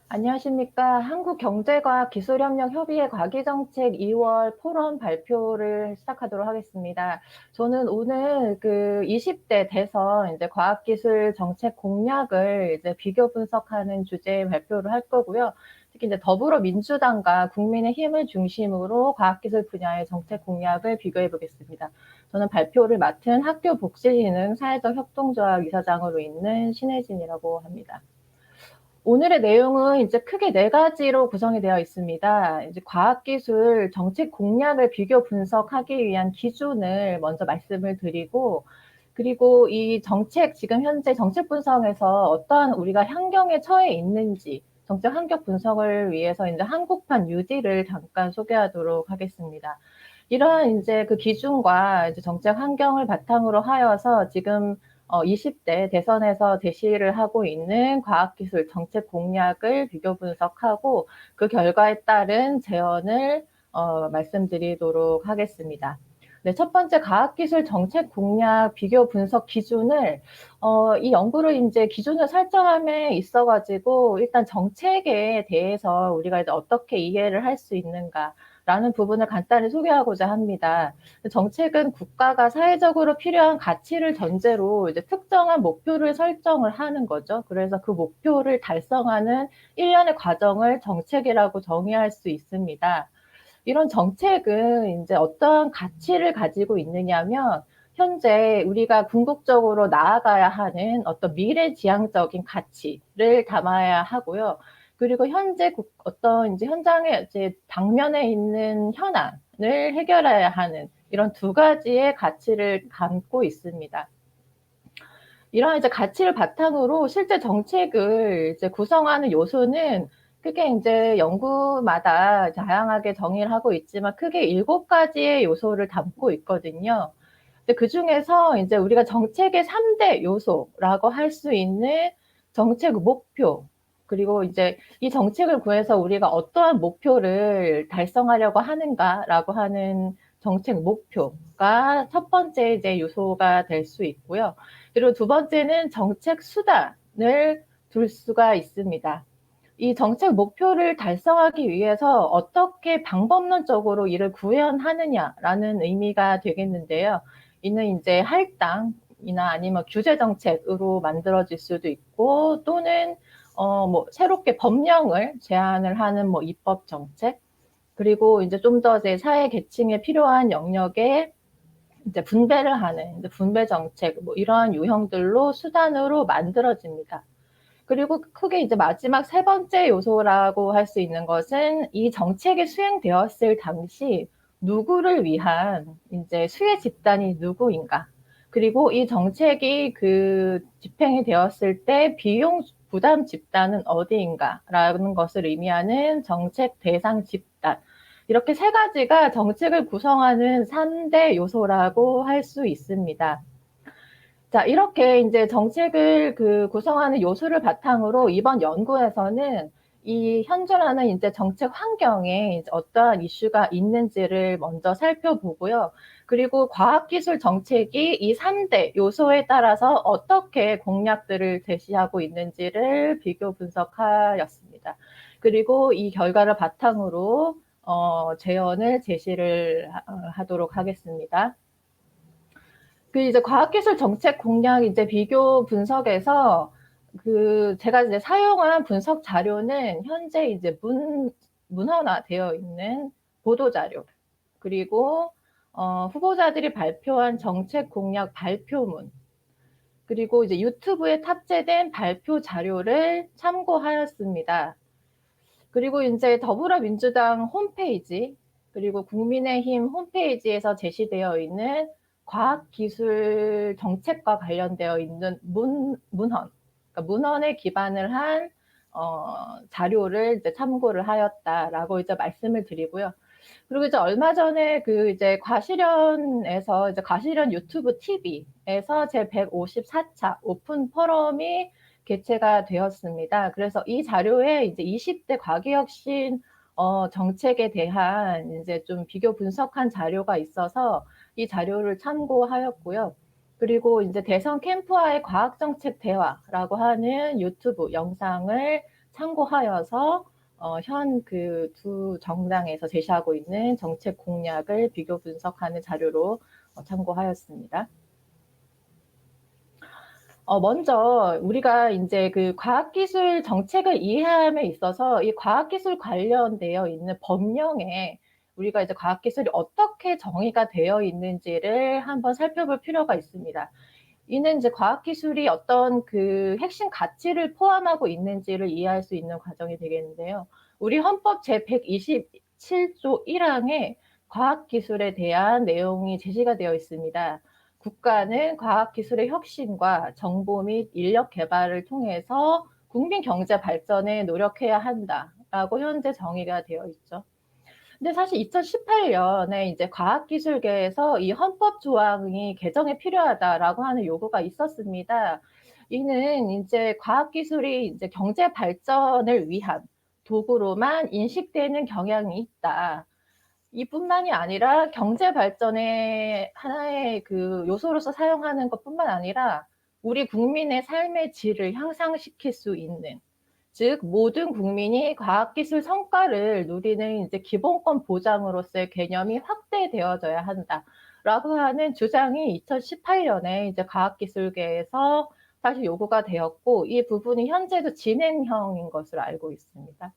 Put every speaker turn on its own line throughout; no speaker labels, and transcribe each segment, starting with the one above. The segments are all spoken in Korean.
안녕하십니까. 한국경제과학기술협력협의회 과기정책 2월 포럼 발표를 시작하도록 하겠습니다. 저는 오늘 그 20대 대선 이제 과학기술 정책 공약을 이제 비교 분석하는 주제의 발표를 할 거고요. 특히 이제 더불어민주당과 국민의힘을 중심으로 과학기술 분야의 정책 공약을 비교해 보겠습니다. 저는 발표를 맡은 학교복지진흥 사회적 협동조합 이사장으로 있는 신혜진이라고 합니다. 오늘의 내용은 이제 크게 네 가지로 구성이 되어 있습니다. 이제 과학기술 정책 공약을 비교 분석하기 위한 기준을 먼저 말씀을 드리고, 그리고 이 정책, 지금 현재 정책 분석에서 어떠한 우리가 환경에 처해 있는지, 정책 환경 분석을 위해서 이제 한국판 뉴딜을 잠깐 소개하도록 하겠습니다. 이러한 이제 그 기준과 이제 정책 환경을 바탕으로 하여서 지금 20대 대선에서 제시를 하고 있는 과학기술 정책 공약을 비교 분석하고 그 결과에 따른 제언을 말씀드리도록 하겠습니다. 네, 첫 번째 과학기술 정책 공약 비교 분석 기준을 이 연구를 이제 기준을 설정함에 있어가지고 일단 정책에 대해서 우리가 이제 어떻게 이해를 할 수 있는가 라는 부분을 간단히 소개하고자 합니다. 정책은 국가가 사회적으로 필요한 가치를 전제로 이제 특정한 목표를 설정을 하는 거죠. 그래서 그 목표를 달성하는 일련의 과정을 정책이라고 정의할 수 있습니다. 이런 정책은 이제 어떠한 가치를 가지고 있느냐면 현재 우리가 궁극적으로 나아가야 하는 어떤 미래지향적인 가치를 담아야 하고요. 그리고 현재 어떤 이제 현장에 이제 당면에 있는 현안을 해결해야 하는 이런 두 가지의 가치를 담고 있습니다. 이런 이제 가치를 바탕으로 실제 정책을 이제 구성하는 요소는 크게 이제 연구마다 다양하게 정의를 하고 있지만 크게 7가지의 요소를 담고 있거든요. 근데 그 중에서 이제 우리가 정책의 3대 요소라고 할 수 있는 정책 목표, 그리고 이제 이 정책을 구해서 우리가 어떠한 목표를 달성하려고 하는가라고 하는 정책 목표가 첫 번째 이제 요소가 될 수 있고요. 그리고 두 번째는 정책 수단을 둘 수가 있습니다. 이 정책 목표를 달성하기 위해서 어떻게 방법론적으로 이를 구현하느냐라는 의미가 되겠는데요. 이는 이제 할당이나 아니면 규제 정책으로 만들어질 수도 있고 또는 뭐 새롭게 법령을 제안을 하는 뭐 입법 정책, 그리고 이제 좀 더 제 사회 계층에 필요한 영역에 이제 분배를 하는 이제 분배 정책 뭐 이러한 유형들로 수단으로 만들어집니다. 그리고 크게 이제 마지막 세 번째 요소라고 할 수 있는 것은 이 정책이 수행되었을 당시 누구를 위한 이제 수혜 집단이 누구인가. 그리고 이 정책이 그 집행이 되었을 때 비용 부담 집단은 어디인가라는 것을 의미하는 정책 대상 집단. 이렇게 세 가지가 정책을 구성하는 3대 요소라고 할 수 있습니다. 자, 이렇게 이제 정책을 그 구성하는 요소를 바탕으로 이번 연구에서는 이 현존하는 이제 정책 환경에 이제 어떠한 이슈가 있는지를 먼저 살펴보고요. 그리고 과학기술 정책이 이 3대 요소에 따라서 어떻게 공약들을 제시하고 있는지를 비교 분석하였습니다. 그리고 이 결과를 바탕으로 제언을 제시를 하도록 하겠습니다. 그 이제 과학기술 정책 공약 이제 비교 분석에서 그 제가 이제 사용한 분석 자료는 현재 이제 문헌화되어 있는 보도 자료, 그리고 후보자들이 발표한 정책 공약 발표문, 그리고 이제 유튜브에 탑재된 발표 자료를 참고하였습니다. 그리고 이제 더불어민주당 홈페이지, 그리고 국민의힘 홈페이지에서 제시되어 있는 과학기술 정책과 관련되어 있는 문헌, 그러니까 문헌에 기반을 한 자료를 이제 참고를 하였다라고 이제 말씀을 드리고요. 그리고 이제 얼마 전에 그 이제 과실현에서 이제 과실현 유튜브 TV에서 제 154차 오픈 포럼이 개최가 되었습니다. 그래서 이 자료에 이제 20대 과기혁신 정책에 대한 이제 좀 비교 분석한 자료가 있어서 이 자료를 참고하였고요. 그리고 이제 대선 캠프와의 과학정책 대화라고 하는 유튜브 영상을 참고하여서 현 그 두 정당에서 제시하고 있는 정책 공약을 비교 분석하는 자료로 참고하였습니다. 먼저 우리가 이제 그 과학기술 정책을 이해함에 있어서 이 과학기술 관련되어 있는 법령에 우리가 이제 과학기술이 어떻게 정의가 되어 있는지를 한번 살펴볼 필요가 있습니다. 이는 이제 과학기술이 어떤 그 핵심 가치를 포함하고 있는지를 이해할 수 있는 과정이 되겠는데요. 우리 헌법 제127조 1항에 과학기술에 대한 내용이 제시가 되어 있습니다. 국가는 과학기술의 혁신과 정보 및 인력 개발을 통해서 국민 경제 발전에 노력해야 한다라고 현재 정의가 되어 있죠. 근데 사실 2018년에 이제 과학기술계에서 이 헌법 조항이 개정이 필요하다라고 하는 요구가 있었습니다. 이는 이제 과학기술이 이제 경제 발전을 위한 도구로만 인식되는 경향이 있다. 이뿐만이 아니라 경제 발전의 하나의 그 요소로서 사용하는 것뿐만 아니라 우리 국민의 삶의 질을 향상시킬 수 있는, 즉 모든 국민이 과학기술 성과를 누리는 이제 기본권 보장으로서의 개념이 확대되어져야 한다라고 하는 주장이 2018년에 이제 과학기술계에서 사실 요구가 되었고, 이 부분이 현재도 진행형인 것으로 알고 있습니다.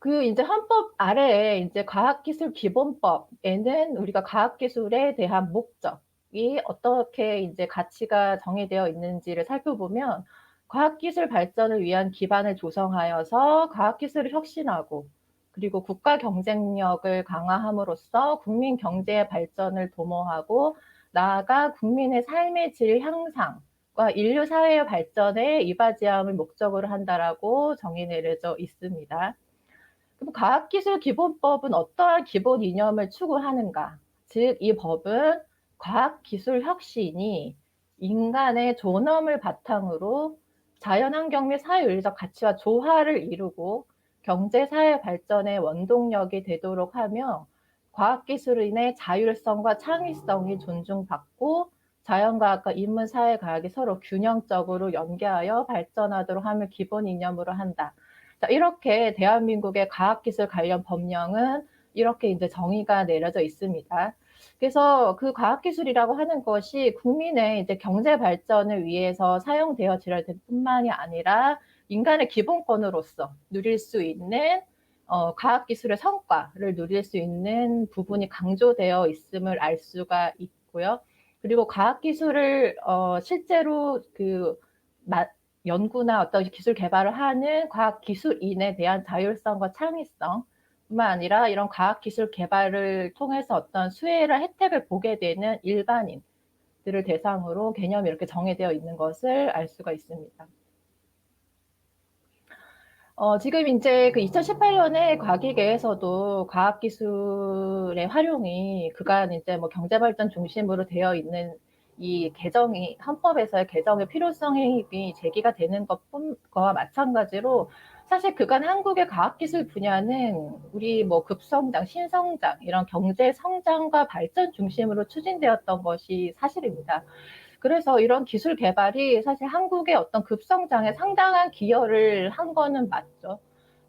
그 이제 헌법 아래에 이제 과학기술기본법에는 우리가 과학기술에 대한 목적이 어떻게 이제 가치가 정의되어 있는지를 살펴보면, 과학기술 발전을 위한 기반을 조성하여서 과학기술을 혁신하고, 그리고 국가 경쟁력을 강화함으로써 국민 경제의 발전을 도모하고, 나아가 국민의 삶의 질 향상과 인류 사회의 발전에 이바지함을 목적으로 한다라고 정의 내려져 있습니다. 그럼 과학기술기본법은 어떠한 기본 이념을 추구하는가? 즉, 이 법은 과학기술 혁신이 인간의 존엄을 바탕으로 자연환경 및 사회윤리적 가치와 조화를 이루고 경제사회 발전의 원동력이 되도록 하며, 과학기술인의 자율성과 창의성이 존중받고 자연과학과 인문사회과학이 서로 균형적으로 연계하여 발전하도록 함을 기본 이념으로 한다. 자, 이렇게 대한민국의 과학기술 관련 법령은 이렇게 이제 정의가 내려져 있습니다. 그래서 그 과학기술이라고 하는 것이 국민의 이제 경제 발전을 위해서 사용되어질 뿐만이 아니라 인간의 기본권으로서 누릴 수 있는 과학기술의 성과를 누릴 수 있는 부분이 강조되어 있음을 알 수가 있고요. 그리고 과학기술을 실제로 연구나 어떤 기술 개발을 하는 과학기술인에 대한 자율성과 창의성 뿐만 아니라 이런 과학기술 개발을 통해서 어떤 수혜나 혜택을 보게 되는 일반인들을 대상으로 개념이 이렇게 정의되어 있는 것을 알 수가 있습니다. 지금 이제 그 2018년에 과기계에서도 과학기술의 활용이 그간 이제 뭐 경제발전 중심으로 되어 있는 이 개정이, 헌법에서의 개정의 필요성이 제기가 되는 것과 마찬가지로, 사실 그간 한국의 과학기술 분야는 우리 뭐 급성장, 신성장, 이런 경제 성장과 발전 중심으로 추진되었던 것이 사실입니다. 그래서 이런 기술 개발이 사실 한국의 어떤 급성장에 상당한 기여를 한 거는 맞죠.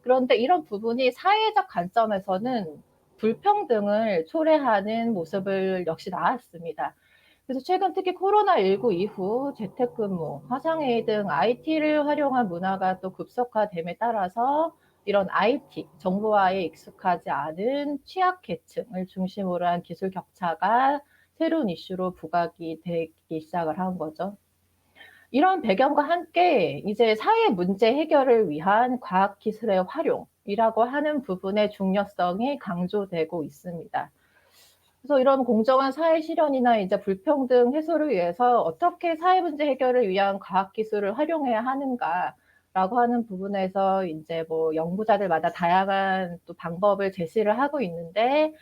그런데 이런 부분이 사회적 관점에서는 불평등을 초래하는 모습을 역시 나왔습니다. 그래서 최근 특히 코로나19 이후 재택근무, 화상회의 등 IT를 활용한 문화가 또 급속화됨에 따라서 이런 IT, 정보화에 익숙하지 않은 취약계층을 중심으로 한 기술 격차가 새로운 이슈로 부각이 되기 시작을 한 거죠. 이런 배경과 함께 이제 사회 문제 해결을 위한 과학기술의 활용이라고 하는 부분의 중요성이 강조되고 있습니다. 그래서 이런 공정한 사회 실현이나 이제 불평등 해소를 위해서 어떻게 사회 문제 해결을 위한 과학기술을 활용해야 하는가라고 하는 부분에서 이제 뭐 연구자들마다 다양한 또 방법을 제시를 하고 있는데,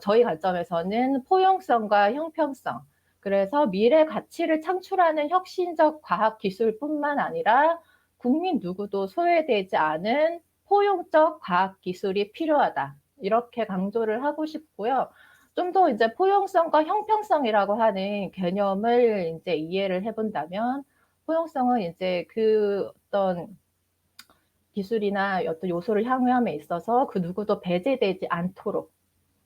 저희 관점에서는 포용성과 형평성, 그래서 미래 가치를 창출하는 혁신적 과학기술뿐만 아니라 국민 누구도 소외되지 않은 포용적 과학기술이 필요하다, 이렇게 강조를 하고 싶고요. 좀 더 이제 포용성과 형평성이라고 하는 개념을 이제 이해를 해본다면, 포용성은 이제 그 어떤 기술이나 어떤 요소를 향유함에 있어서 그 누구도 배제되지 않도록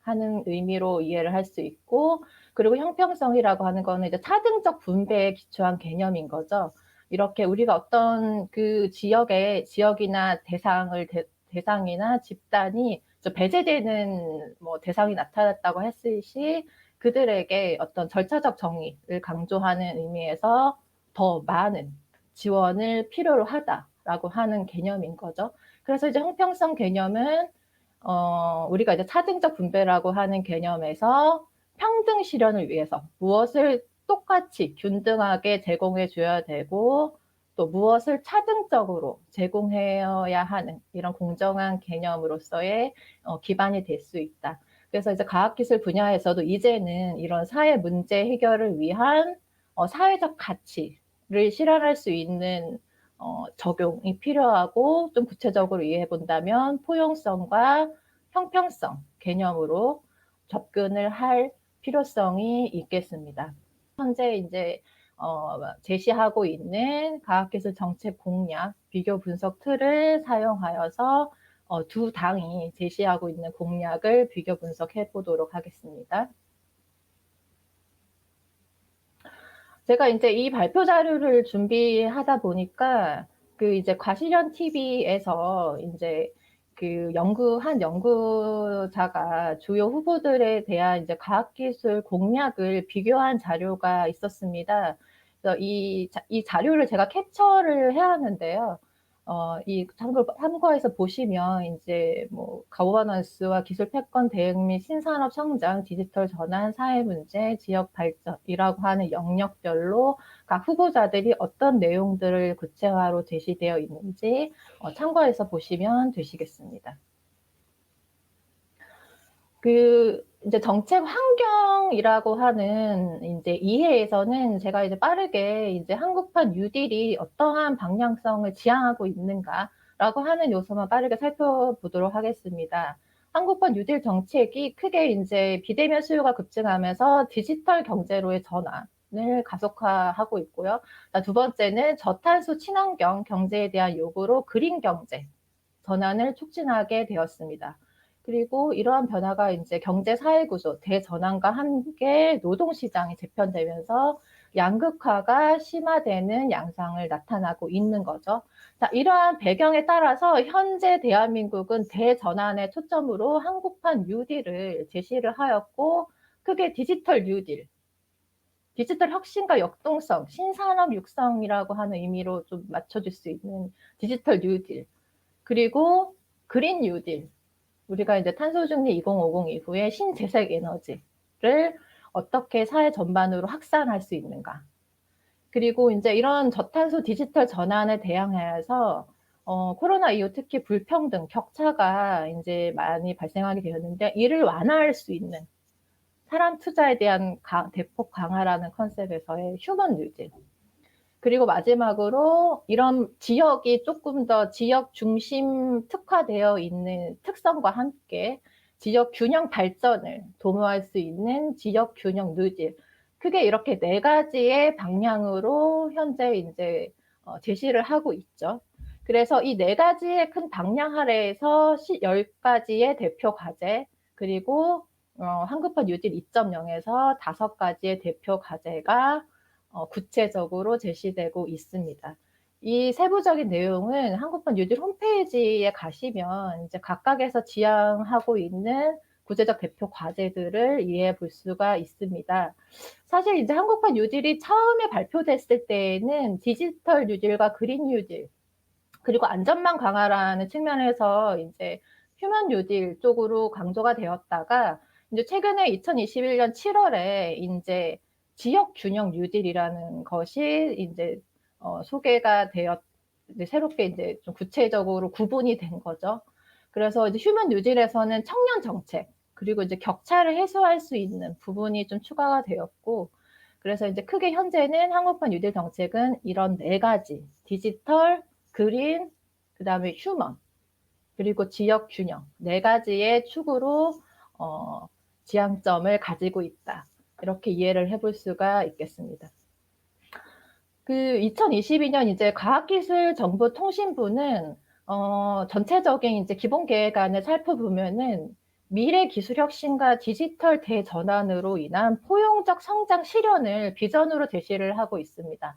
하는 의미로 이해를 할 수 있고, 그리고 형평성이라고 하는 거는 이제 차등적 분배에 기초한 개념인 거죠. 이렇게 우리가 어떤 그 지역이나 대상이나 집단이 배제되는 뭐 대상이 나타났다고 했을 시 그들에게 어떤 절차적 정의를 강조하는 의미에서 더 많은 지원을 필요로 하다라고 하는 개념인 거죠. 그래서 이제 형평성 개념은 우리가 이제 차등적 분배라고 하는 개념에서 평등 실현을 위해서 무엇을 똑같이 균등하게 제공해 줘야 되고 또 무엇을 차등적으로 제공해야 하는 이런 공정한 개념으로서의 기반이 될 수 있다. 그래서 이제 과학기술 분야에서도 이제는 이런 사회 문제 해결을 위한 사회적 가치를 실현할 수 있는 적용이 필요하고, 좀 구체적으로 이해해 본다면 포용성과 형평성 개념으로 접근을 할 필요성이 있겠습니다. 현재 이제 제시하고 있는 과학기술 정책 공약 비교 분석 틀을 사용하여서 두 당이 제시하고 있는 공약을 비교 분석해 보도록 하겠습니다. 제가 이제 이 발표 자료를 준비하다 보니까 그 이제 과실현 TV에서 이제 그 한 연구자가 주요 후보들에 대한 이제 과학기술 공약을 비교한 자료가 있었습니다. 그래서 이 자료를 제가 캡처를 해왔는데요. 이 참고해서 보시면 이제 뭐 가버넌스와 기술 패권 대응 및 신산업 성장, 디지털 전환, 사회 문제, 지역 발전이라고 하는 영역별로 각 후보자들이 어떤 내용들을 구체화로 제시되어 있는지 참고해서 보시면 되시겠습니다. 이제 정책 환경이라고 하는 이제 이해에서는 제가 이제 빠르게 이제 한국판 뉴딜이 어떠한 방향성을 지향하고 있는가라고 하는 요소만 빠르게 살펴보도록 하겠습니다. 한국판 뉴딜 정책이 크게 이제 비대면 수요가 급증하면서 디지털 경제로의 전환을 가속화하고 있고요. 두 번째는 저탄소 친환경 경제에 대한 요구로 그린 경제 전환을 촉진하게 되었습니다. 그리고 이러한 변화가 이제 경제 사회 구조 대전환과 함께 노동시장이 재편되면서 양극화가 심화되는 양상을 나타나고 있는 거죠. 자, 이러한 배경에 따라서 현재 대한민국은 대전환의 초점으로 한국판 뉴딜을 제시를 하였고, 크게 디지털 뉴딜, 디지털 혁신과 역동성, 신산업 육성이라고 하는 의미로 좀 맞춰줄 수 있는 디지털 뉴딜, 그리고 그린 뉴딜, 우리가 이제 탄소중립 2050 이후에 신재생 에너지를 어떻게 사회 전반으로 확산할 수 있는가. 그리고 이제 이런 저탄소 디지털 전환에 대항하여서 코로나 이후 특히 불평등, 격차가 이제 많이 발생하게 되었는데, 이를 완화할 수 있는 사람 투자에 대한 대폭 강화라는 컨셉에서의 휴먼 뉴딜. 그리고 마지막으로 이런 지역이 조금 더 지역 중심 특화되어 있는 특성과 함께 지역 균형 발전을 도모할 수 있는 지역 균형 뉴딜. 크게 이렇게 4가지의 방향으로 현재 이제 제시를 하고 있죠. 그래서 이 4가지의 큰 방향 아래에서 10가지의 대표 과제, 그리고 한국판 뉴딜 2.0에서 5가지의 대표 과제가 구체적으로 제시되고 있습니다. 이 세부적인 내용은 한국판 뉴딜 홈페이지에 가시면 이제 각각에서 지향하고 있는 구체적 대표 과제들을 이해해 볼 수가 있습니다. 사실 이제 한국판 뉴딜이 처음에 발표됐을 때에는 디지털 뉴딜과 그린 뉴딜, 그리고 안전망 강화라는 측면에서 이제 휴먼 뉴딜 쪽으로 강조가 되었다가, 이제 최근에 2021년 7월에 이제 지역 균형 뉴딜이라는 것이 이제 소개가 되었, 이제 새롭게 이제 좀 구체적으로 구분이 된 거죠. 그래서 이제 휴먼 뉴딜에서는 청년 정책, 그리고 이제 격차를 해소할 수 있는 부분이 좀 추가가 되었고, 그래서 이제 크게 현재는 한국판 뉴딜 정책은 이런 4가지, 디지털, 그린, 그 다음에 휴먼, 그리고 지역 균형, 4가지의 축으로 지향점을 가지고 있다. 이렇게 이해를 해볼 수가 있겠습니다. 2022년 이제 과학기술정보통신부는 전체적인 이제 기본 계획안을 살펴보면은 미래 기술 혁신과 디지털 대전환으로 인한 포용적 성장 실현을 비전으로 제시를 하고 있습니다.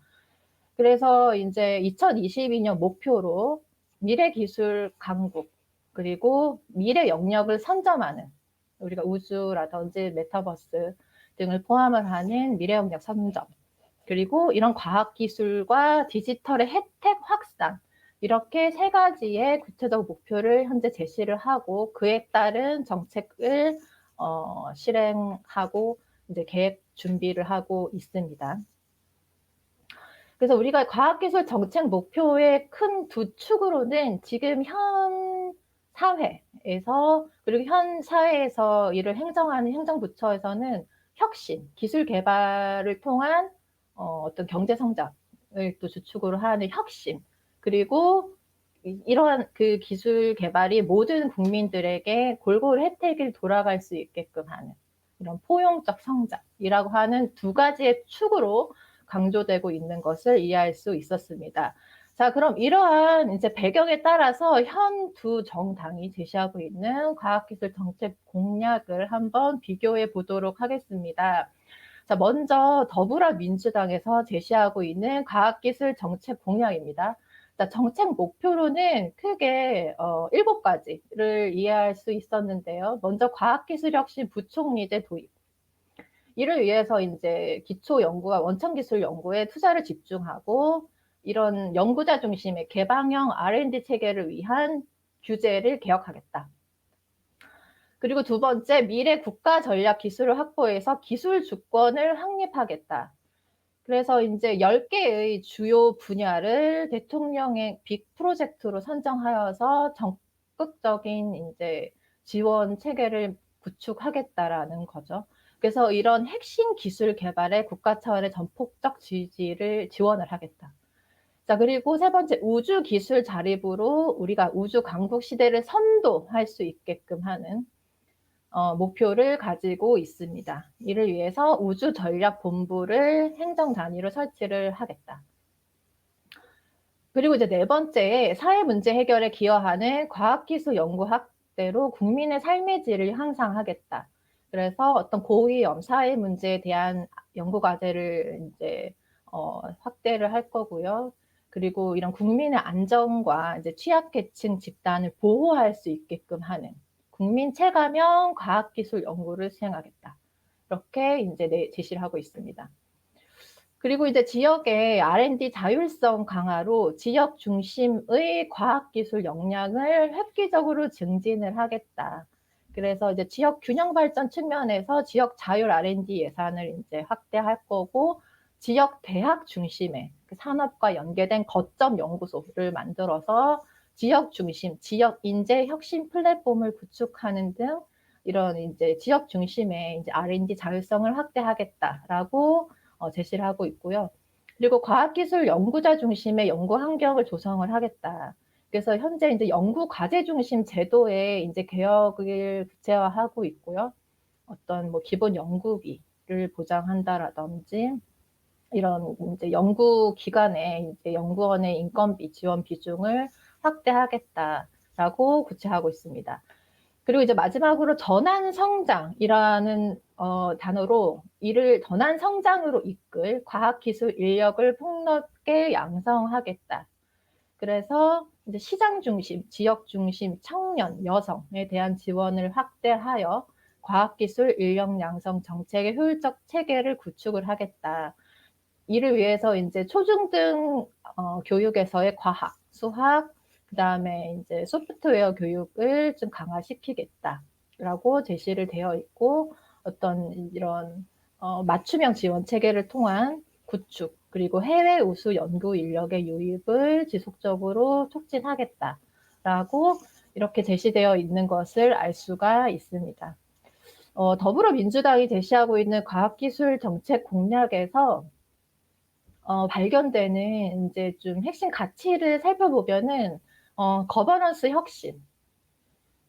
그래서 이제 2022년 목표로 미래 기술 강국, 그리고 미래 영역을 선점하는, 우리가 우주라든지 메타버스 등을 포함을 하는 미래 영역 선점, 그리고 이런 과학기술과 디지털의 혜택 확산, 이렇게 세 가지의 구체적 목표를 현재 제시를 하고 그에 따른 정책을 실행하고 이제 계획 준비를 하고 있습니다. 그래서 우리가 과학기술 정책 목표의 큰 두 축으로는 지금 현 사회에서, 그리고 현 사회에서 일을 행정하는 행정부처에서는 혁신, 기술 개발을 통한 어떤 경제 성장을 또 주축으로 하는 혁신, 그리고 이러한 그 기술 개발이 모든 국민들에게 골고루 혜택이 돌아갈 수 있게끔 하는 이런 포용적 성장이라고 하는 두 가지의 축으로 강조되고 있는 것을 이해할 수 있었습니다. 자, 그럼 이러한 이제 배경에 따라서 현 두 정당이 제시하고 있는 과학기술 정책 공약을 한번 비교해 보도록 하겠습니다. 자, 먼저 더불어민주당에서 제시하고 있는 과학기술 정책 공약입니다. 자, 정책 목표로는 크게 7가지를 이해할 수 있었는데요. 먼저 과학기술혁신 부총리제 도입. 이를 위해서 이제 기초연구와 원천기술 연구에 투자를 집중하고 이런 연구자 중심의 개방형 R&D 체계를 위한 규제를 개혁하겠다. 그리고 두 번째, 미래 국가 전략 기술을 확보해서 기술 주권을 확립하겠다. 그래서 이제 10개의 주요 분야를 대통령의 빅 프로젝트로 선정하여서 적극적인 이제 지원 체계를 구축하겠다라는 거죠. 그래서 이런 핵심 기술 개발에 국가 차원의 전폭적 지원을 하겠다. 자, 그리고 세 번째, 우주 기술 자립으로 우리가 우주 강국 시대를 선도할 수 있게끔 하는 목표를 가지고 있습니다. 이를 위해서 우주전략본부를 행정 단위로 설치를 하겠다. 그리고 이제 네 번째, 사회 문제 해결에 기여하는 과학기술 연구 확대로 국민의 삶의 질을 향상하겠다. 그래서 어떤 고위험 사회 문제에 대한 연구 과제를 이제 확대를 할 거고요. 그리고 이런 국민의 안전과 이제 취약계층 집단을 보호할 수 있게끔 하는 국민 체감형 과학기술 연구를 수행하겠다. 이렇게 이제 제시를 하고 있습니다. 그리고 이제 지역의 R&D 자율성 강화로 지역 중심의 과학기술 역량을 획기적으로 증진을 하겠다. 그래서 이제 지역 균형 발전 측면에서 지역 자율 R&D 예산을 이제 확대할 거고, 지역 대학 중심의 산업과 연계된 거점 연구소를 만들어서 지역 중심, 지역 인재 혁신 플랫폼을 구축하는 등 이런 이제 지역 중심의 이제 R&D 자율성을 확대하겠다라고 제시를 하고 있고요. 그리고 과학기술 연구자 중심의 연구 환경을 조성을 하겠다. 그래서 현재 이제 연구 과제 중심 제도의 이제 개혁을 구체화하고 있고요. 어떤 뭐 기본 연구비를 보장한다라든지 이런 이제 연구 기관의 이제 연구원의 인건비 지원 비중을 확대하겠다라고 구체하고 있습니다. 그리고 이제 마지막으로 전환 성장이라는 단어로 이를 전환 성장으로 이끌 과학기술 인력을 폭넓게 양성하겠다. 그래서 이제 시장 중심, 지역 중심, 청년, 여성에 대한 지원을 확대하여 과학기술 인력 양성 정책의 효율적 체계를 구축을 하겠다. 이를 위해서 이제 초중등 교육에서의 과학, 수학, 그 다음에 이제 소프트웨어 교육을 좀 강화시키겠다라고 제시를 되어 있고, 어떤 이런 맞춤형 지원 체계를 통한 구축, 그리고 해외 우수 연구 인력의 유입을 지속적으로 촉진하겠다라고 이렇게 제시되어 있는 것을 알 수가 있습니다. 더불어민주당이 제시하고 있는 과학기술 정책 공약에서 발견되는 이제 좀 핵심 가치를 살펴보면은 거버넌스 혁신,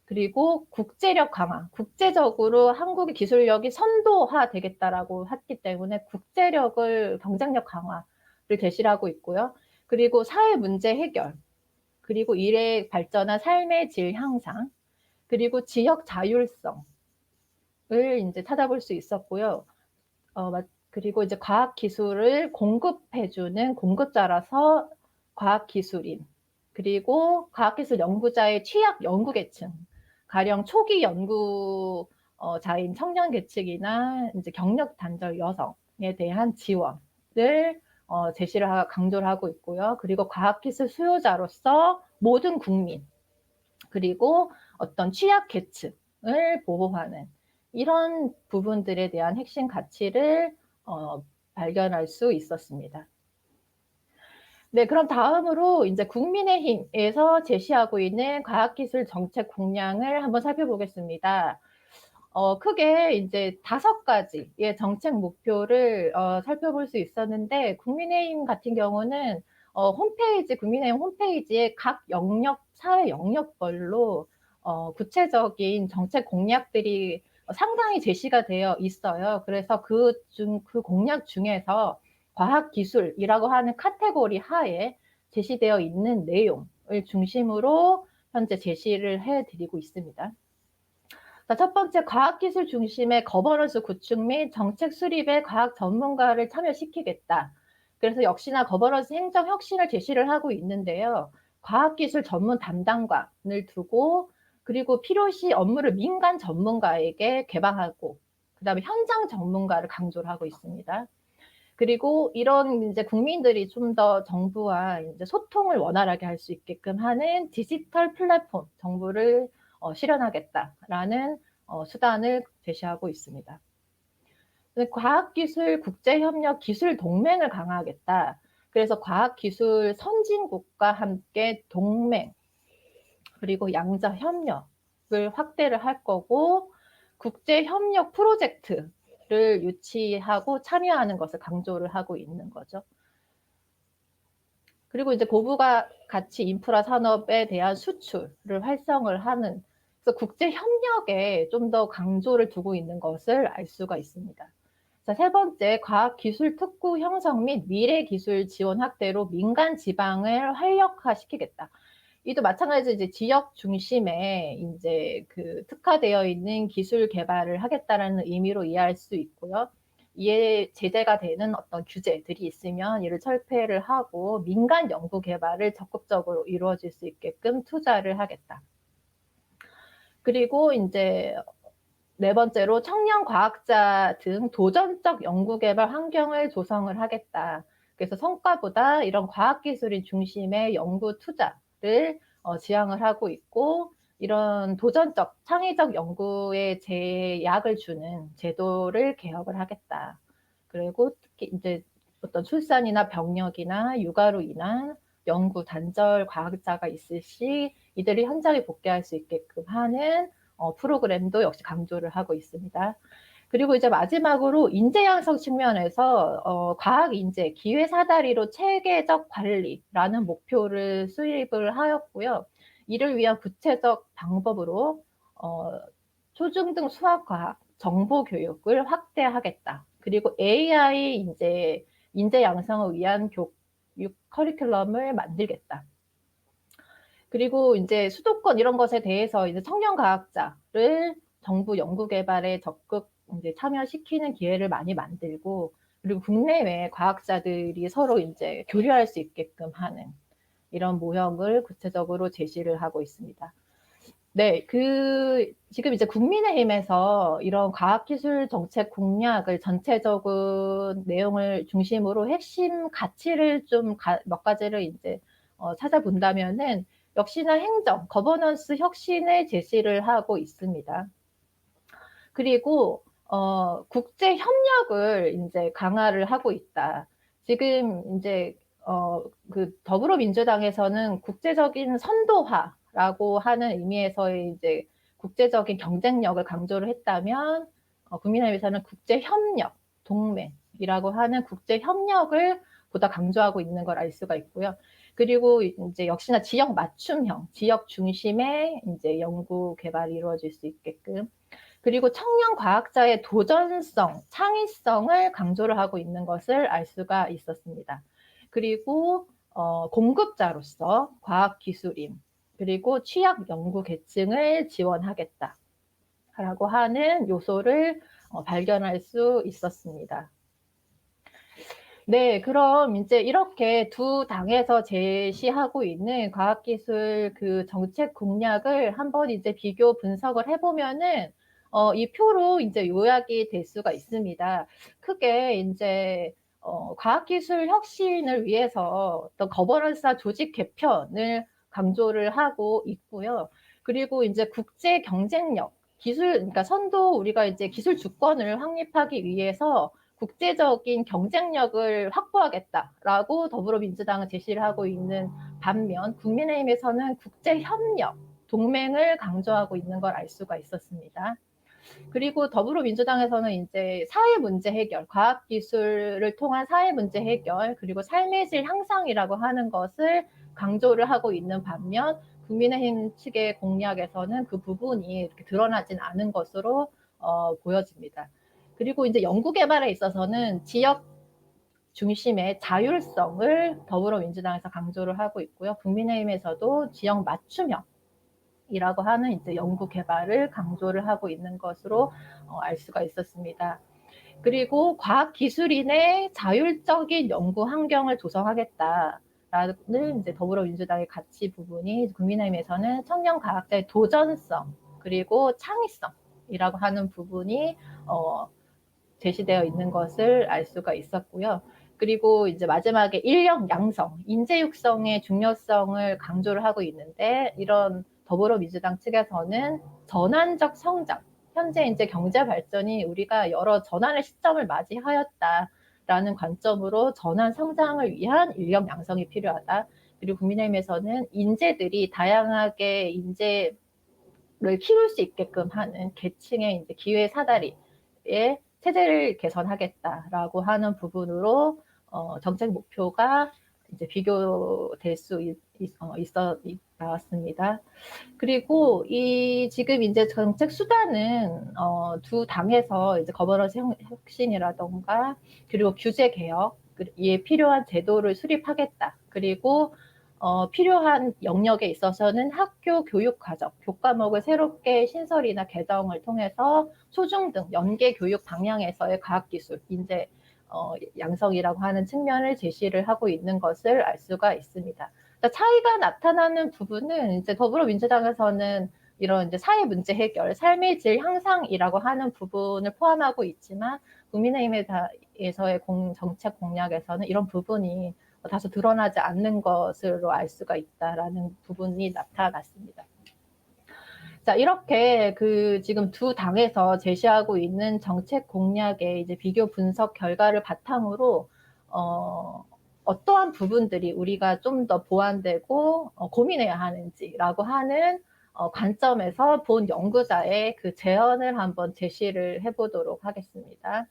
그리고 국제력 강화, 국제적으로 한국의 기술력이 선도화 되겠다라고 했기 때문에 국제력을 경쟁력 강화를 제시하고 있고요. 그리고 사회 문제 해결, 그리고 일에 발전한 삶의 질 향상, 그리고 지역 자율성을 이제 찾아볼 수 있었고요. 그리고 이제 과학 기술을 공급해주는 공급자라서 과학 기술인, 그리고 과학기술 연구자의 취약 연구 계층, 가령 초기 연구자인 청년 계층이나 이제 경력 단절 여성에 대한 지원을 강조를 하고 있고요. 그리고 과학기술 수요자로서 모든 국민, 그리고 어떤 취약 계층을 보호하는 이런 부분들에 대한 핵심 가치를 발견할 수 있었습니다. 네, 그럼 다음으로 이제 국민의힘에서 제시하고 있는 과학기술 정책 공약을 한번 살펴보겠습니다. 크게 이제 5가지의 정책 목표를 살펴볼 수 있었는데, 국민의힘 같은 경우는 국민의힘 홈페이지에 각 영역, 사회 영역별로 구체적인 정책 공약들이 상당히 제시가 되어 있어요. 그래서 그 공약 중에서 과학기술이라고 하는 카테고리 하에 제시되어 있는 내용을 중심으로 현재 제시를 해드리고 있습니다. 첫 번째, 과학기술 중심의 거버넌스 구축 및 정책 수립에 과학 전문가를 참여시키겠다. 그래서 역시나 거버넌스 행정 혁신을 제시를 하고 있는데요. 과학기술 전문 담당관을 두고, 그리고 필요시 업무를 민간 전문가에게 개방하고, 그 다음에 현장 전문가를 강조를 하고 있습니다. 그리고 이런 이제 국민들이 좀 더 정부와 이제 소통을 원활하게 할 수 있게끔 하는 디지털 플랫폼 정부를 실현하겠다라는 수단을 제시하고 있습니다. 과학기술 국제협력 기술 동맹을 강화하겠다. 그래서 과학기술 선진국과 함께 동맹, 그리고 양자 협력을 확대를 할 거고, 국제협력 프로젝트를 유치하고 참여하는 것을 강조를 하고 있는 거죠. 그리고 이제 고부가 가치 인프라 산업에 대한 수출을 활성을 하는, 그래서 국제 협력에 좀 더 강조를 두고 있는 것을 알 수가 있습니다. 자, 세 번째, 과학기술 특구 형성 및 미래기술 지원 확대로 민간 지방을 활력화시키겠다. 이도 마찬가지로 이제 지역 중심에 이제 그 특화되어 있는 기술 개발을 하겠다라는 의미로 이해할 수 있고요. 이에 제재가 되는 어떤 규제들이 있으면 이를 철폐를 하고 민간 연구 개발을 적극적으로 이루어질 수 있게끔 투자를 하겠다. 그리고 이제 네 번째로 청년 과학자 등 도전적 연구 개발 환경을 조성을 하겠다. 그래서 성과보다 이런 과학기술인 중심의 연구 투자를 지향을 하고 있고, 이런 도전적, 창의적 연구에 제약을 주는 제도를 개혁을 하겠다. 그리고 특히 이제 어떤 출산이나 병력이나 육아로 인한 연구 단절 과학자가 있을 시 이들이 현장에 복귀할 수 있게끔 하는 프로그램도 역시 강조를 하고 있습니다. 그리고 이제 마지막으로 인재 양성 측면에서 과학 인재 기회 사다리로 체계적 관리라는 목표를 수립을 하였고요. 이를 위한 구체적 방법으로 초중등 수학과학 정보 교육을 확대하겠다. 그리고 AI 인재 양성을 위한 교육 커리큘럼을 만들겠다. 그리고 이제 수도권 이런 것에 대해서 이제 청년 과학자를 정부 연구 개발에 적극 이제 참여시키는 기회를 많이 만들고, 그리고 국내외 과학자들이 서로 이제 교류할 수 있게끔 하는 이런 모형을 구체적으로 제시를 하고 있습니다. 네, 지금 이제 국민의힘에서 이런 과학기술 정책 공약을 전체적인 내용을 중심으로 핵심 가치를 좀 몇 가지를 이제 찾아본다면은 역시나 행정, 거버넌스 혁신을 제시를 하고 있습니다. 그리고 국제 협력을 이제 강화를 하고 있다. 지금 이제 그 더불어민주당에서는 국제적인 선도화라고 하는 의미에서의 이제 국제적인 경쟁력을 강조를 했다면, 국민의힘에서는 국제 협력, 동맹이라고 하는 국제 협력을 보다 강조하고 있는 걸 알 수가 있고요. 그리고 이제 역시나 지역 맞춤형, 지역 중심의 이제 연구 개발이 이루어질 수 있게끔, 그리고 청년 과학자의 도전성, 창의성을 강조를 하고 있는 것을 알 수가 있었습니다. 그리고 공급자로서 과학기술인 그리고 취약 연구 계층을 지원하겠다라고 하는 요소를 발견할 수 있었습니다. 네, 그럼 이제 이렇게 두 당에서 제시하고 있는 과학기술 그 정책 공약을 한번 이제 비교 분석을 해보면은, 이 표로 이제 요약이 될 수가 있습니다. 크게 이제, 과학기술 혁신을 위해서 어떤 거버넌스와 조직 개편을 강조를 하고 있고요. 그리고 이제 국제 경쟁력, 그러니까 선도 우리가 이제 기술 주권을 확립하기 위해서 국제적인 경쟁력을 확보하겠다라고 더불어민주당은 제시를 하고 있는 반면 국민의힘에서는 국제협력, 동맹을 강조하고 있는 걸 알 수가 있었습니다. 그리고 더불어민주당에서는 이제 사회 문제 해결, 과학 기술을 통한 사회 문제 해결, 그리고 삶의 질 향상이라고 하는 것을 강조를 하고 있는 반면 국민의힘 측의 공약에서는 그 부분이 이렇게 드러나진 않은 것으로 보여집니다. 그리고 이제 연구 개발에 있어서는 지역 중심의 자율성을 더불어민주당에서 강조를 하고 있고요. 국민의힘에서도 지역 맞춤형이라고 하는 이제 연구 개발을 강조를 하고 있는 것으로 알 수가 있었습니다. 그리고 과학기술인의 자율적인 연구 환경을 조성하겠다라는 이제 더불어민주당의 가치 부분이 국민의힘에서는 청년 과학자의 도전성 그리고 창의성이라고 하는 부분이 제시되어 있는 것을 알 수가 있었고요. 그리고 이제 마지막에 인력 양성, 인재 육성의 중요성을 강조를 하고 있는데 이런 더불어민주당 측에서는 전환적 성장, 현재 이제 경제 발전이 우리가 여러 전환의 시점을 맞이하였다라는 관점으로 전환 성장을 위한 인력 양성이 필요하다. 그리고 국민의힘에서는 인재들이 다양하게 인재를 키울 수 있게끔 하는 계층의 이제 기회 사다리에 체제를 개선하겠다라고 하는 부분으로 정책 목표가 이제 비교될 수 나왔습니다. 그리고 이 지금 이제 정책 수단은 두 당에서 이제 거버넌스 혁신이라던가 그리고 규제 개혁에 필요한 제도를 수립하겠다. 그리고 필요한 영역에 있어서는 학교 교육 과정, 교과목을 새롭게 신설이나 개정을 통해서 초중등 연계 교육 방향에서의 과학기술, 인재 양성이라고 하는 측면을 제시를 하고 있는 것을 알 수가 있습니다. 차이가 나타나는 부분은 이제 더불어민주당에서는 이런 이제 사회 문제 해결, 삶의 질 향상이라고 하는 부분을 포함하고 있지만 국민의힘에서의 정책 공약에서는 이런 부분이 다소 드러나지 않는 것으로 알 수가 있다라는 부분이 나타났습니다. 자, 이렇게 그 지금 두 당에서 제시하고 있는 정책 공약의 이제 비교 분석 결과를 바탕으로 어떠한 부분들이 우리가 좀 더 보완되고 고민해야 하는지라고 하는 관점에서 본 연구자의 그 제언을 한번 제시를 해보도록 하겠습니다.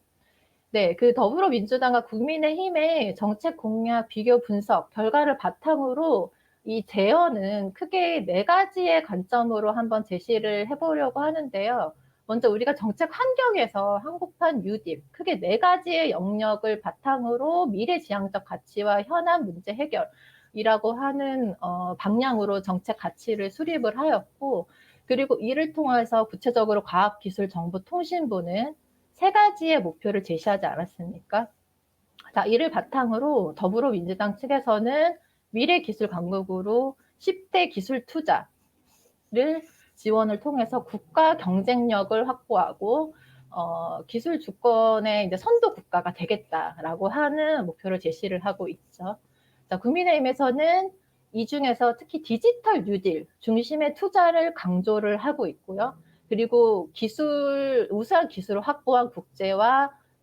네, 그 더불어민주당과 국민의힘의 정책 공약 비교 분석 결과를 바탕으로 이 제언은 크게 4가지의 관점으로 한번 제시를 해보려고 하는데요. 먼저 우리가 정책 환경에서 한국판 뉴딜, 크게 4가지의 영역을 바탕으로 미래지향적 가치와 현안 문제 해결이라고 하는 방향으로 정책 가치를 수립을 하였고, 그리고 이를 통해서 구체적으로 과학기술정보통신부는 3가지의 목표를 제시하지 않았습니까? 자, 이를 바탕으로 더불어민주당 측에서는 미래기술강국으로 10대 기술 투자를 지원을 통해서 국가 경쟁력을 확보하고 기술 주권의 이제 선도 국가가 되겠다라고 하는 목표를 제시를 하고 있죠. 자, 국민의힘에서는 이 중에서 특히 디지털 뉴딜 중심의 투자를 강조를 하고 있고요. 그리고 우수한 기술을 확보한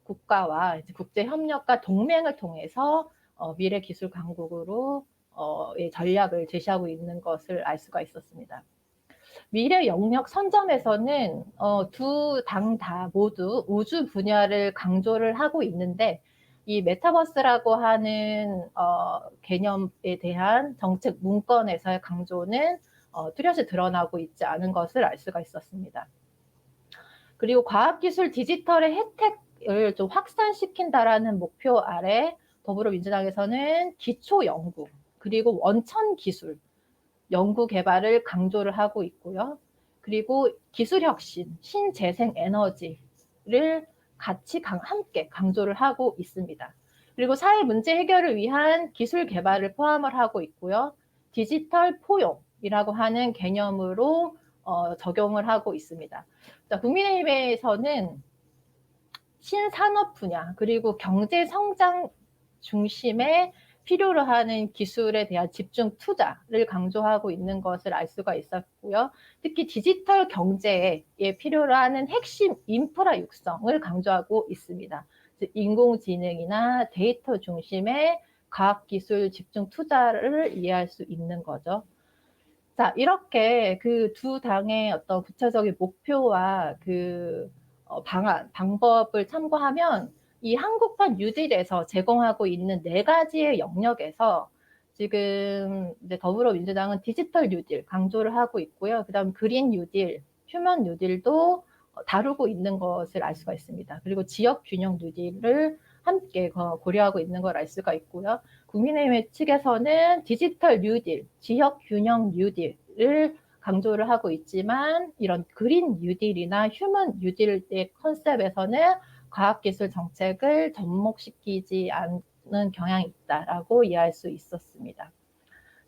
국가와 국제 협력과 동맹을 통해서 미래 기술 강국으로 전략을 제시하고 있는 것을 알 수가 있었습니다. 미래 영역 선점에서는 두 당 다 모두 우주 분야를 강조를 하고 있는데 이 메타버스라고 하는 개념에 대한 정책 문건에서의 강조는 뚜렷이 드러나고 있지 않은 것을 알 수가 있었습니다. 그리고 과학기술 디지털의 혜택을 좀 확산시킨다라는 목표 아래 더불어민주당에서는 기초연구, 그리고 원천 기술, 연구 개발을 강조를 하고 있고요. 그리고 기술 혁신, 신재생 에너지를 같이 함께 강조를 하고 있습니다. 그리고 사회 문제 해결을 위한 기술 개발을 포함을 하고 있고요. 디지털 포용이라고 하는 개념으로 적용을 하고 있습니다. 자, 국민의힘에서는 신산업 분야 그리고 경제 성장 중심의 필요로 하는 기술에 대한 집중 투자를 강조하고 있는 것을 알 수가 있었고요. 특히 디지털 경제에 필요로 하는 핵심 인프라 육성을 강조하고 있습니다. 즉 인공지능이나 데이터 중심의 과학기술 집중 투자를 이해할 수 있는 거죠. 자, 이렇게 그 두 당의 어떤 구체적인 목표와 그 방안, 방법을 참고하면 이 한국판 뉴딜에서 제공하고 있는 4가지의 영역에서 지금 이제 더불어민주당은 디지털 뉴딜 강조를 하고 있고요. 그다음 그린 뉴딜, 휴먼 뉴딜도 다루고 있는 것을 알 수가 있습니다. 그리고 지역 균형 뉴딜을 함께 고려하고 있는 걸 알 수가 있고요. 국민의힘 측에서는 디지털 뉴딜, 지역 균형 뉴딜을 강조를 하고 있지만 이런 그린 뉴딜이나 휴먼 뉴딜의 컨셉에서는 과학기술 정책을 접목시키지 않는 경향이 있다라고 이해할 수 있었습니다.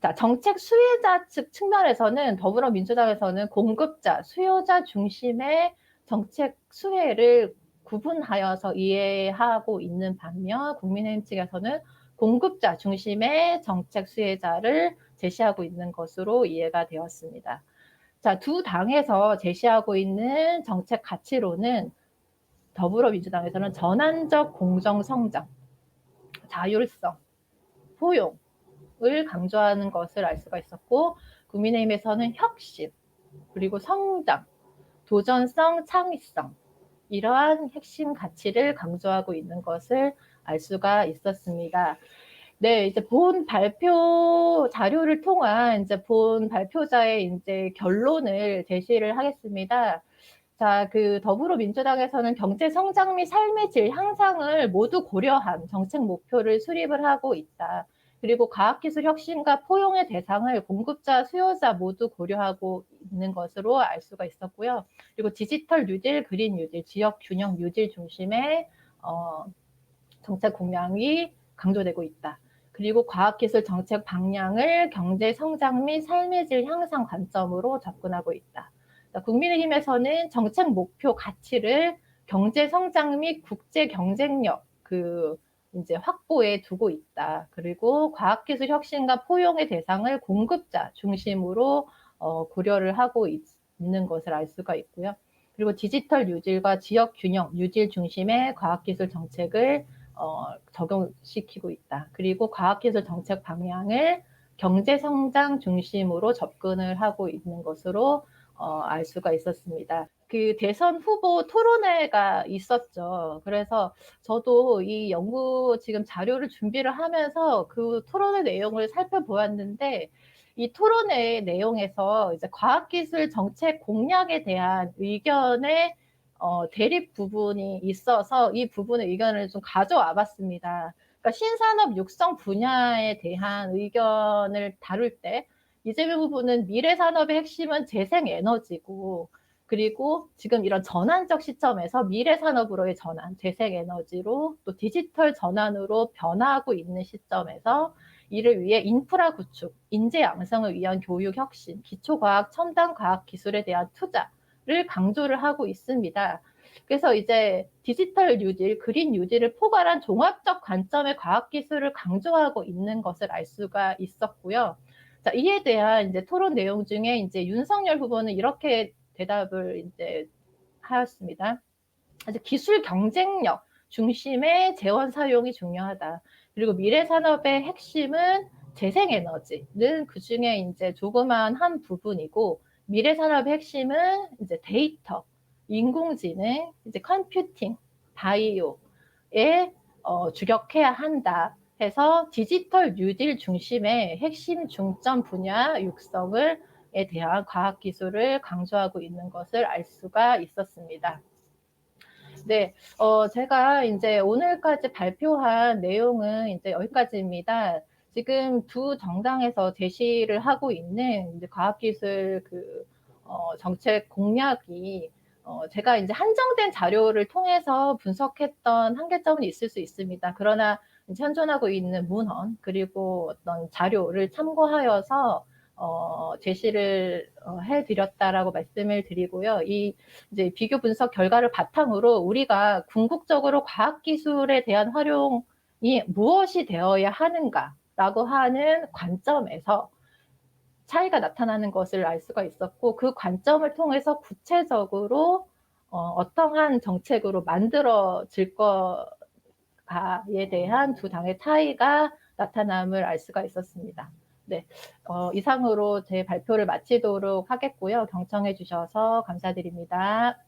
자, 정책 수혜자 측 측면에서는 더불어민주당에서는 공급자, 수요자 중심의 정책 수혜를 구분하여서 이해하고 있는 반면 국민의힘 측에서는 공급자 중심의 정책 수혜자를 제시하고 있는 것으로 이해가 되었습니다. 자, 두 당에서 제시하고 있는 정책 가치로는 더불어민주당에서는 전환적 공정성장, 자율성, 포용을 강조하는 것을 알 수가 있었고 국민의힘에서는 혁신, 그리고 성장, 도전성, 창의성 이러한 핵심 가치를 강조하고 있는 것을 알 수가 있었습니다. 네, 이제 본 발표 자료를 통한 이제 본 발표자의 이제 결론을 제시를 하겠습니다. 자, 그 더불어민주당에서는 경제 성장 및 삶의 질 향상을 모두 고려한 정책 목표를 수립을 하고 있다. 그리고 과학기술 혁신과 포용의 대상을 공급자, 수요자 모두 고려하고 있는 것으로 알 수가 있었고요. 그리고 디지털 뉴딜, 그린 뉴딜, 지역 균형 뉴딜 중심의 정책 공약이 강조되고 있다. 그리고 과학기술 정책 방향을 경제 성장 및 삶의 질 향상 관점으로 접근하고 있다. 국민의힘에서는 정책 목표 가치를 경제 성장 및 국제 경쟁력 이제 확보에 두고 있다. 그리고 과학기술 혁신과 포용의 대상을 공급자 중심으로 고려를 하고 있는 것을 알 수가 있고요. 그리고 디지털 뉴딜과 지역 균형 뉴딜 중심의 과학기술 정책을 적용시키고 있다. 그리고 과학기술 정책 방향을 경제성장 중심으로 접근을 하고 있는 것으로 알 수가 있었습니다. 그 대선 후보 토론회가 있었죠. 그래서 저도 이 연구 지금 자료를 준비를 하면서 그 토론회 내용을 살펴보았는데 이 토론회 내용에서 이제 과학기술 정책 공약에 대한 의견의 대립 부분이 있어서 이 부분의 의견을 좀 가져와 봤습니다. 그러니까 신산업 육성 분야에 대한 의견을 다룰 때 이재명 후보는 미래 산업의 핵심은 재생에너지고 그리고 지금 이런 전환적 시점에서 미래 산업으로의 전환, 재생에너지로 또 디지털 전환으로 변화하고 있는 시점에서 이를 위해 인프라 구축, 인재 양성을 위한 교육 혁신, 기초과학, 첨단 과학 기술에 대한 투자를 강조를 하고 있습니다. 그래서 이제 디지털 뉴딜, 그린 뉴딜을 포괄한 종합적 관점의 과학기술을 강조하고 있는 것을 알 수가 있었고요. 자, 이에 대한 이제 토론 내용 중에 이제 윤석열 후보는 이렇게 대답을 이제 하였습니다. 기술 경쟁력 중심의 재원 사용이 중요하다. 그리고 미래 산업의 핵심은 재생에너지는 그 중에 이제 조그만 한 부분이고 미래 산업의 핵심은 이제 데이터, 인공지능, 이제 컴퓨팅, 바이오에 주력해야 한다. 해서 디지털 뉴딜 중심의 핵심 중점 분야 육성에 대한 과학기술을 강조하고 있는 것을 알 수가 있었습니다. 네, 제가 이제 오늘까지 발표한 내용은 이제 여기까지입니다. 지금 두 정당에서 제시를 하고 있는 이제 과학기술 정책 공약이 제가 이제 한정된 자료를 통해서 분석했던 한계점은 있을 수 있습니다. 그러나 현존하고 있는 문헌 그리고 어떤 자료를 참고하여서 제시를 해드렸다라고 말씀을 드리고요. 이 이제 비교 분석 결과를 바탕으로 우리가 궁극적으로 과학기술에 대한 활용이 무엇이 되어야 하는가라고 하는 관점에서 차이가 나타나는 것을 알 수가 있었고, 그 관점을 통해서 구체적으로 어떠한 정책으로 만들어질 거가에 대한 두 당의 차이가 나타남을 알 수가 있었습니다. 네, 이상으로 제 발표를 마치도록 하겠고요. 경청해 주셔서 감사드립니다.